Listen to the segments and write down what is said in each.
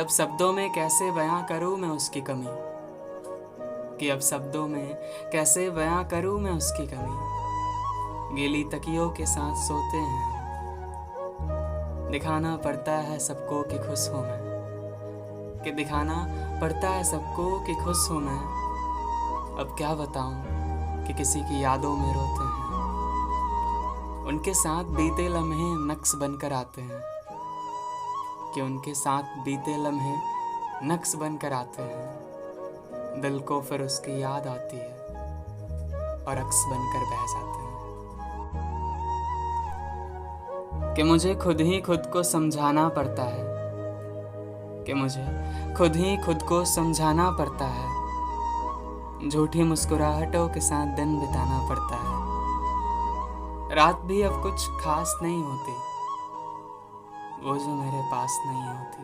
अब शब्दों में कैसे बयां करूं मैं उसकी कमी, कि अब शब्दों में कैसे बयां करूं मैं उसकी कमी। गीली तकियों के साथ सोते हैं, दिखाना पड़ता है सबको कि खुश हूं मैं, कि दिखाना पड़ता है सबको कि खुश हूं मैं। अब क्या बताऊं कि किसी की यादों में रोते हैं, उनके साथ बीते लम्हे नक्श बनकर आते हैं, कि उनके साथ बीते लम्हे नक्श बनकर आते हैं। दिल को फिर उसकी याद आती है और अक्स बनकर बह जाते हैं। कि मुझे खुद ही खुद को समझाना पड़ता है, कि मुझे खुद ही खुद को समझाना पड़ता है। झूठी मुस्कुराहटों के साथ दिन बिताना पड़ता है। रात भी अब कुछ खास नहीं होती, वो जो मेरे पास नहीं होती।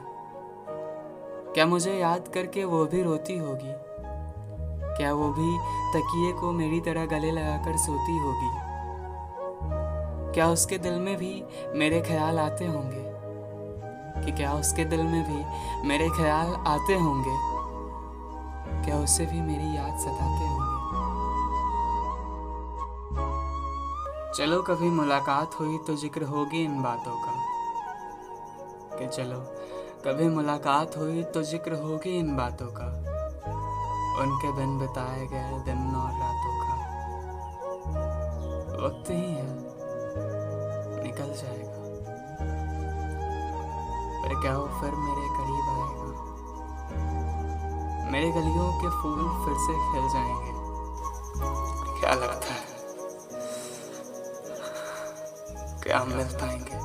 क्या मुझे याद करके वो भी रोती होगी? क्या वो भी तकिए को मेरी तरह गले लगाकर सोती होगी? क्या उसके दिल में भी मेरे ख्याल आते होंगे? कि क्या उसके दिल में भी मेरे ख्याल आते होंगे? क्या उससे भी मेरी याद सताते होंगे? चलो कभी मुलाकात हुई तो जिक्र होगी इन बातों का, कि चलो कभी मुलाकात हुई तो जिक्र होगी इन बातों का। उनके बिन बिताए गए दिन और रातों का। वक्त ही है, निकल जाएगा, पर क्या वो फिर मेरे करीब आएगा? मेरे गलियों के फूल फिर से खिल जाएंगे, क्या लगता है? क्या हम मिल पाएंगे?